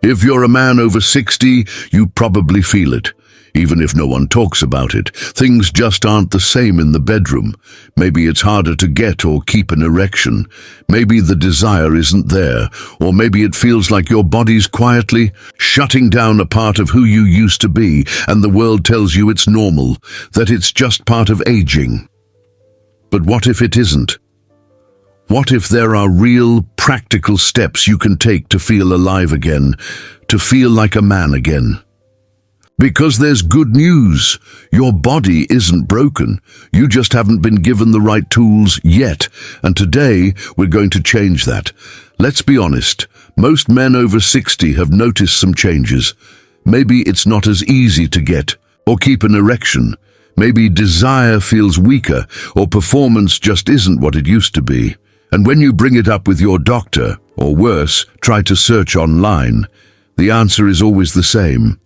If you're a man over 60, you probably feel it. Even if no one talks about it, things just aren't the same in the bedroom. Maybe it's harder to get or keep an erection. Maybe the desire isn't there, or maybe it feels like your body's quietly shutting down a part of who you used to be, and the world tells you it's normal, that it's just part of aging. But what if it isn't? What if there are real, practical steps you can take to feel alive again, to feel like a man again? Because there's good news. Your body isn't broken. You just haven't been given the right tools yet. And today, we're going to change that. Let's be honest. Most men over 60 have noticed some changes. Maybe it's not as easy to get or keep an erection. Maybe desire feels weaker, or performance just isn't what it used to be. And when you bring it up with your doctor, or worse, try to search online, the answer is always the same.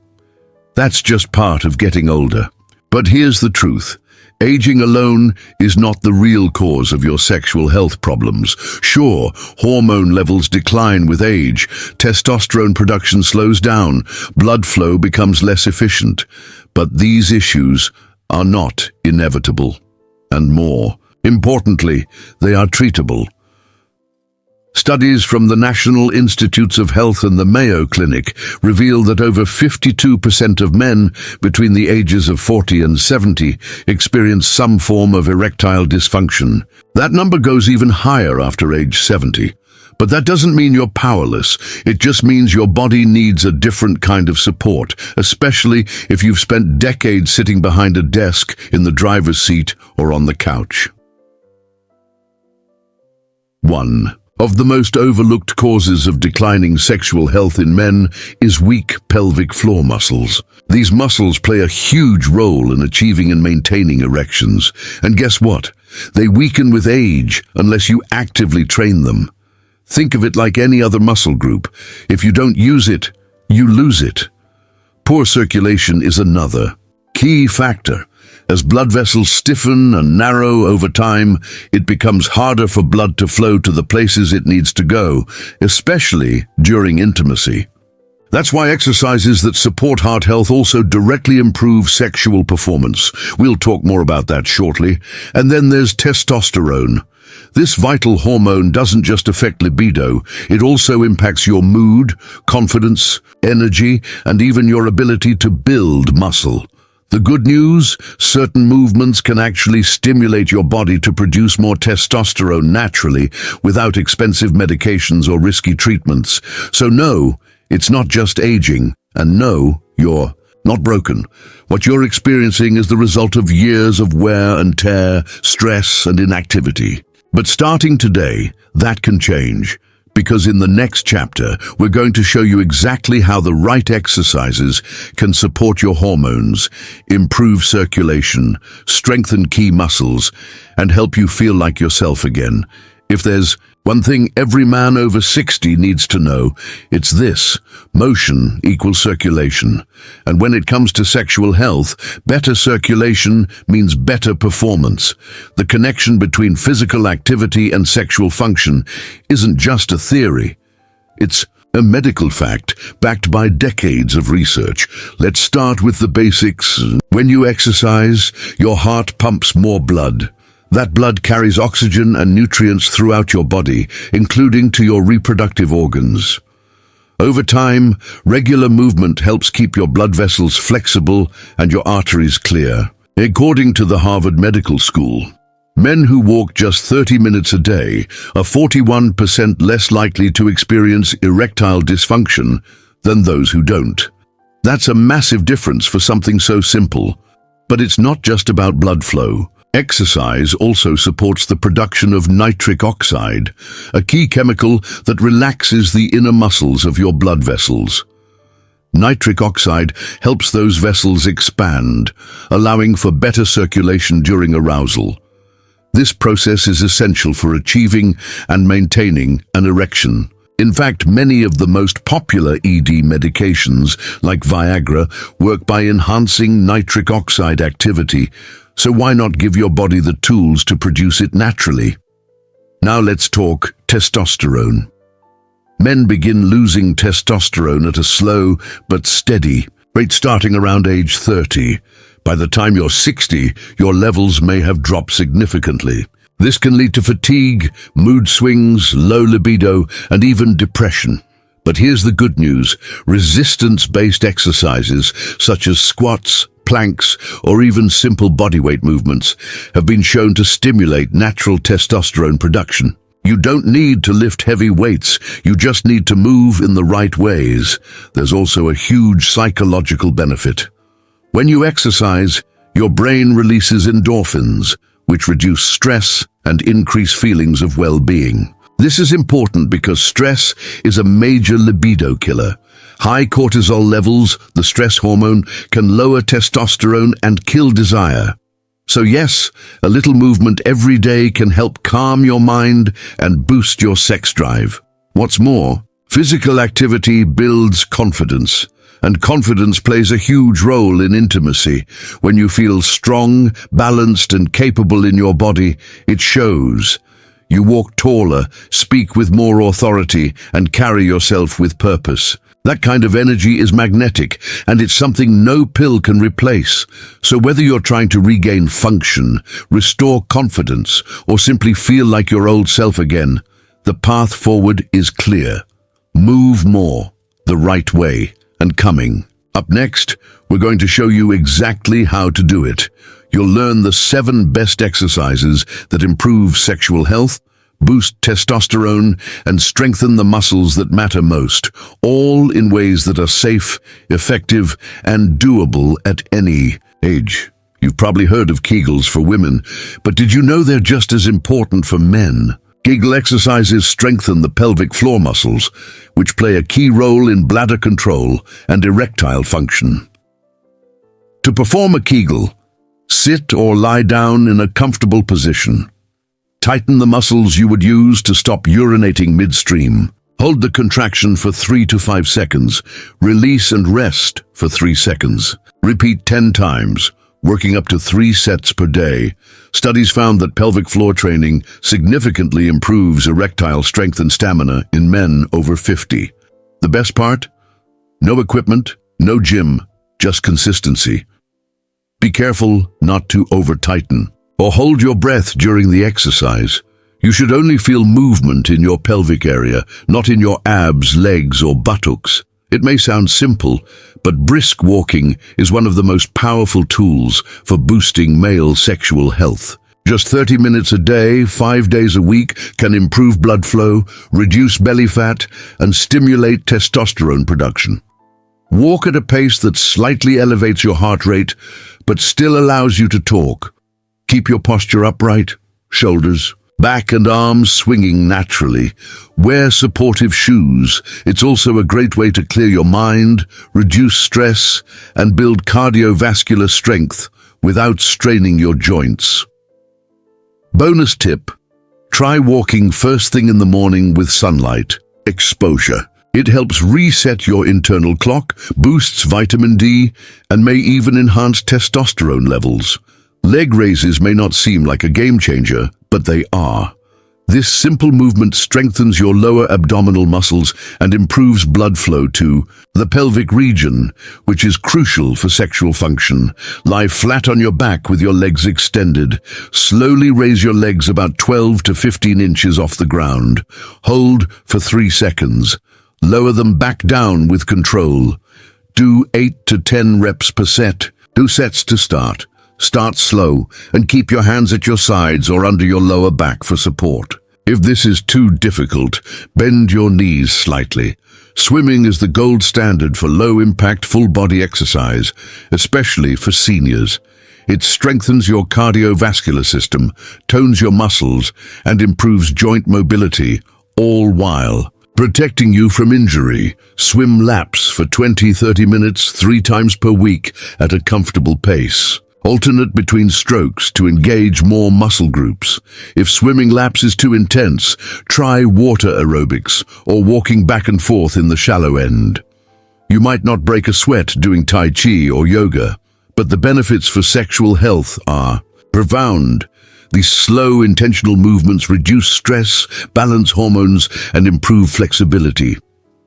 That's just part of getting older. But here's the truth. Aging alone is not the real cause of your sexual health problems. Sure, hormone levels decline with age, testosterone production slows down, blood flow becomes less efficient. But these issues are not inevitable. And more importantly, they are treatable. Studies from the National Institutes of Health and the Mayo Clinic reveal that over 52% of men between the ages of 40 and 70 experience some form of erectile dysfunction. That number goes even higher after age 70. But that doesn't mean you're powerless. It just means your body needs a different kind of support, especially if you've spent decades sitting behind a desk, in the driver's seat, or on the couch. 1. Of the most overlooked causes of declining sexual health in men is weak pelvic floor muscles. These muscles play a huge role in achieving and maintaining erections. And guess what? They weaken with age unless you actively train them. Think of it like any other muscle group. If you don't use it, you lose it. Poor circulation is another key factor. As blood vessels stiffen and narrow over time, it becomes harder for blood to flow to the places it needs to go, especially during intimacy. That's why exercises that support heart health also directly improve sexual performance. We'll talk more about that shortly. And then there's testosterone. This vital hormone doesn't just affect libido, it also impacts your mood, confidence, energy, and even your ability to build muscle. The good news, certain movements can actually stimulate your body to produce more testosterone naturally without expensive medications or risky treatments. So no, it's not just aging, and no, you're not broken. What you're experiencing is the result of years of wear and tear, stress and inactivity. But starting today, that can change. Because in the next chapter, we're going to show you exactly how the right exercises can support your hormones, improve circulation, strengthen key muscles, and help you feel like yourself again. If there's one thing every man over 60 needs to know, it's this: motion equals circulation. And when it comes to sexual health, better circulation means better performance. The connection between physical activity and sexual function isn't just a theory. It's a medical fact backed by decades of research. Let's start with the basics. When you exercise, your heart pumps more blood. That blood carries oxygen and nutrients throughout your body, including to your reproductive organs. Over time, regular movement helps keep your blood vessels flexible and your arteries clear. According to the Harvard Medical School, men who walk just 30 minutes a day are 41% less likely to experience erectile dysfunction than those who don't. That's a massive difference for something so simple. But it's not just about blood flow. Exercise also supports the production of nitric oxide, a key chemical that relaxes the inner muscles of your blood vessels. Nitric oxide helps those vessels expand, allowing for better circulation during arousal. This process is essential for achieving and maintaining an erection. In fact, many of the most popular ED medications, like Viagra, work by enhancing nitric oxide activity. So why not give your body the tools to produce it naturally? Now let's talk testosterone. Men begin losing testosterone at a slow but steady rate starting around age 30. By the time you're 60, your levels may have dropped significantly. This can lead to fatigue, mood swings, low libido, and even depression. But here's the good news. Resistance-based exercises, such as squats, planks, or even simple bodyweight movements, have been shown to stimulate natural testosterone production. You don't need to lift heavy weights, you just need to move in the right ways. There's also a huge psychological benefit. When you exercise, your brain releases endorphins, which reduce stress and increase feelings of well-being. This is important because stress is a major libido killer. High cortisol levels, the stress hormone, can lower testosterone and kill desire. So yes, a little movement every day can help calm your mind and boost your sex drive. What's more, physical activity builds confidence, and confidence plays a huge role in intimacy. When you feel strong, balanced, and capable in your body, it shows. You walk taller, speak with more authority, and carry yourself with purpose. That kind of energy is magnetic, and it's something no pill can replace. So whether you're trying to regain function, restore confidence, or simply feel like your old self again, the path forward is clear. Move more, the right way, and coming. Up next, we're going to show you exactly how to do it. You'll learn the 7 best exercises that improve sexual health, boost testosterone, and strengthen the muscles that matter most, all in ways that are safe, effective, and doable at any age. You've probably heard of Kegels for women, but did you know they're just as important for men? Kegel exercises strengthen the pelvic floor muscles, which play a key role in bladder control and erectile function. To perform a Kegel, sit or lie down in a comfortable position. Tighten the muscles you would use to stop urinating midstream. Hold the contraction for 3 to 5 seconds. Release and rest for 3 seconds. Repeat 10 times, working up to 3 sets per day. Studies found that pelvic floor training significantly improves erectile strength and stamina in men over 50. The best part? No equipment, no gym, just consistency. Be careful not to over-tighten or hold your breath during the exercise. You should only feel movement in your pelvic area, not in your abs, legs, or buttocks. It may sound simple, but brisk walking is one of the most powerful tools for boosting male sexual health. Just 30 minutes a day, 5 days a week, can improve blood flow, reduce belly fat, and stimulate testosterone production. Walk at a pace that slightly elevates your heart rate, but still allows you to talk. Keep your posture upright, shoulders, back and arms swinging naturally. Wear supportive shoes. It's also a great way to clear your mind, reduce stress, and build cardiovascular strength without straining your joints. Bonus tip: try walking first thing in the morning with sunlight exposure. It helps reset your internal clock, boosts vitamin D, and may even enhance testosterone levels. Leg raises may not seem like a game changer, but they are. This simple movement strengthens your lower abdominal muscles and improves blood flow to the pelvic region, which is crucial for sexual function. Lie flat on your back with your legs extended. Slowly raise your legs about 12 to 15 inches off the ground. Hold for 3 seconds. Lower them back down with control. Do 8 to 10 reps per set. 2 sets to start. Start slow and keep your hands at your sides or under your lower back for support. If this is too difficult, bend your knees slightly. Swimming is the gold standard for low-impact full-body exercise, especially for seniors. It strengthens your cardiovascular system, tones your muscles, and improves joint mobility, all while protecting you from injury. Swim laps for 20-30 minutes 3 times per week at a comfortable pace. Alternate between strokes to engage more muscle groups. If swimming laps is too intense, try water aerobics or walking back and forth in the shallow end. You might not break a sweat doing Tai Chi or yoga, but the benefits for sexual health are profound. These slow, intentional movements reduce stress, balance hormones, and improve flexibility.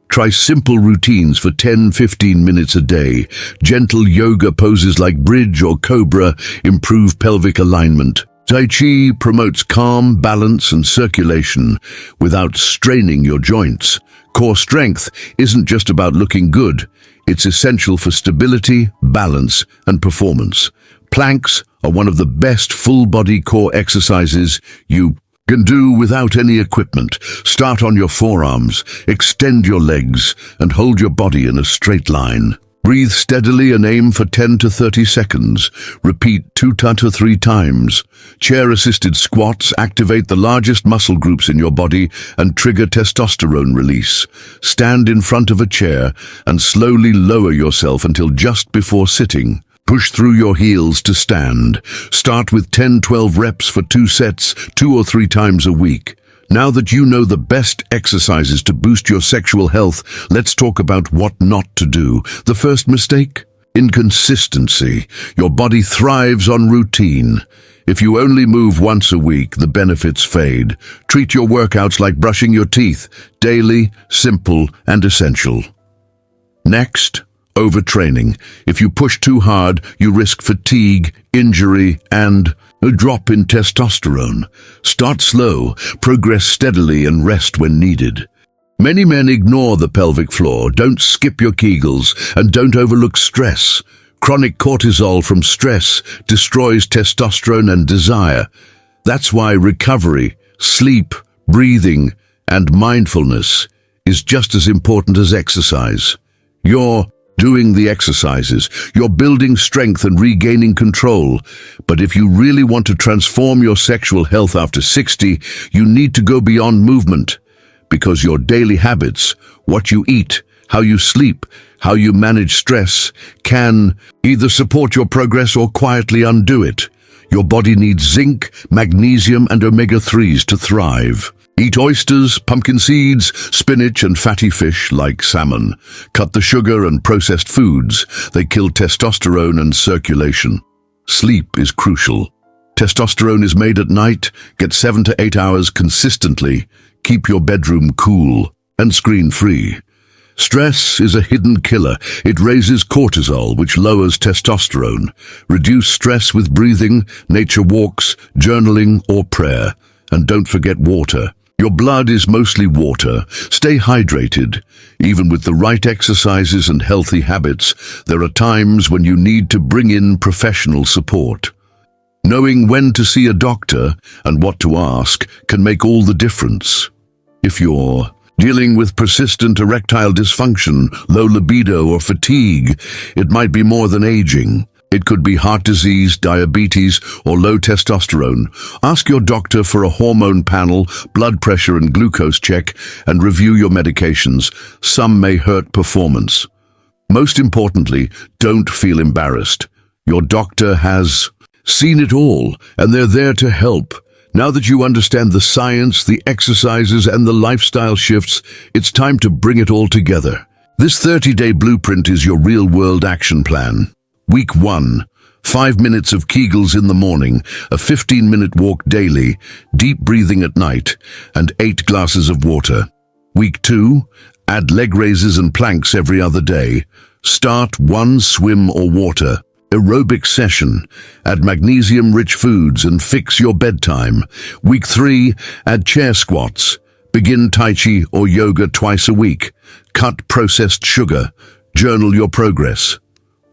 Try simple routines for 10-15 minutes a day. Gentle yoga poses like bridge or cobra improve pelvic alignment. Tai Chi promotes calm, balance, and circulation without straining your joints. Core strength isn't just about looking good. It's essential for stability, balance, and performance. Planks are one of the best full-body core exercises you can do without any equipment. Start on your forearms, extend your legs, and hold your body in a straight line. Breathe steadily and aim for 10 to 30 seconds. Repeat 2 to 3 times. Chair-assisted squats activate the largest muscle groups in your body and trigger testosterone release. Stand in front of a chair and slowly lower yourself until just before sitting. Push through your heels to stand. Start with 10-12 reps for 2 sets, 2 or 3 times a week. Now that you know the best exercises to boost your sexual health, let's talk about what not to do. The first mistake? Inconsistency. Your body thrives on routine. If you only move once a week, the benefits fade. Treat your workouts like brushing your teeth, daily, simple, and essential. Next, overtraining. If you push too hard, you risk fatigue, injury, and a drop in testosterone. Start slow, progress steadily, and rest when needed. Many men ignore the pelvic floor. Don't skip your Kegels, and don't overlook stress. Chronic cortisol from stress destroys testosterone and desire. That's why recovery, sleep, breathing, and mindfulness is just as important as exercise. You're doing the exercises, you're building strength and regaining control. But if you really want to transform your sexual health after 60, you need to go beyond movement. Because your daily habits, what you eat, how you sleep, how you manage stress, can either support your progress or quietly undo it. Your body needs zinc, magnesium, and omega-3s to thrive. Eat oysters, pumpkin seeds, spinach, and fatty fish like salmon. Cut the sugar and processed foods. They kill testosterone and circulation. Sleep is crucial. Testosterone is made at night. Get 7 to 8 hours consistently. Keep your bedroom cool and screen-free. Stress is a hidden killer. It raises cortisol, which lowers testosterone. Reduce stress with breathing, nature walks, journaling, or prayer. And don't forget water. Your blood is mostly water. Stay hydrated. Even with the right exercises and healthy habits, there are times when you need to bring in professional support. Knowing when to see a doctor and what to ask can make all the difference. If you're dealing with persistent erectile dysfunction, low libido, or fatigue, it might be more than aging. It could be heart disease, diabetes, or low testosterone. Ask your doctor for a hormone panel, blood pressure and glucose check, and review your medications. Some may hurt performance. Most importantly, don't feel embarrassed. Your doctor has seen it all, and they're there to help. Now that you understand the science, the exercises, and the lifestyle shifts, it's time to bring it all together. This 30-day blueprint is your real-world action plan. Week 1, 5 minutes of Kegels in the morning, a 15-minute walk daily, deep breathing at night, and 8 glasses of water. Week 2, add leg raises and planks every other day. Start 1 swim or water. Aerobic session. Add magnesium-rich foods and fix your bedtime. Week 3, add chair squats. Begin Tai Chi or yoga twice a week. Cut processed sugar. Journal your progress.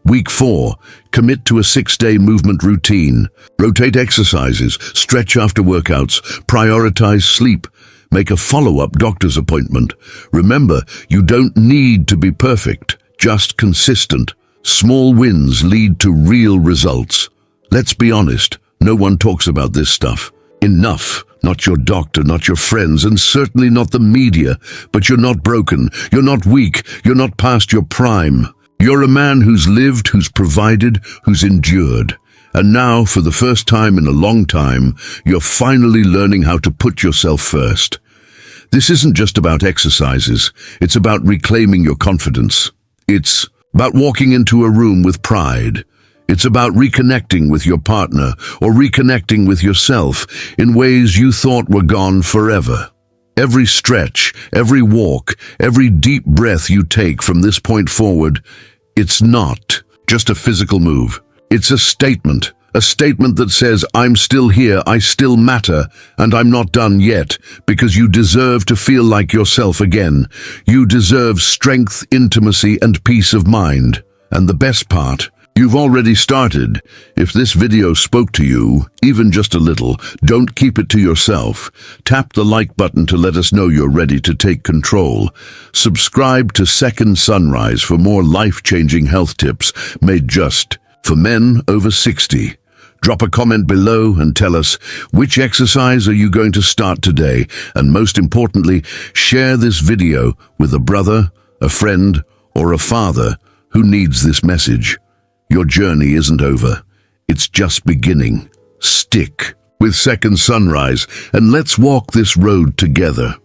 Week 4, commit to a 6-day movement routine. Rotate exercises, stretch after workouts, prioritize sleep. Make a follow-up doctor's appointment. Remember, you don't need to be perfect, just consistent. Small wins lead to real results. Let's be honest, no one talks about this stuff. Enough. Not your doctor, not your friends, and certainly not the media. But you're not broken, you're not weak, you're not past your prime. You're a man who's lived, who's provided, who's endured. And now, for the first time in a long time, you're finally learning how to put yourself first. This isn't just about exercises. It's about reclaiming your confidence. It's about walking into a room with pride. It's about reconnecting with your partner or reconnecting with yourself in ways you thought were gone forever. Every stretch, every walk, every deep breath you take from this point forward, it's not just a physical move. It's a statement that says, I'm still here, I still matter, and I'm not done yet, because you deserve to feel like yourself again. You deserve strength, intimacy, and peace of mind. And the best part, you've already started. If this video spoke to you, even just a little, don't keep it to yourself. Tap the like button to let us know you're ready to take control. Subscribe to Second Sunrise for more life-changing health tips made just for men over 60. Drop a comment below and tell us, which exercise are you going to start today? And most importantly, share this video with a brother, a friend, or a father who needs this message. Your journey isn't over. It's just beginning. Stick with Second Sunrise and let's walk this road together.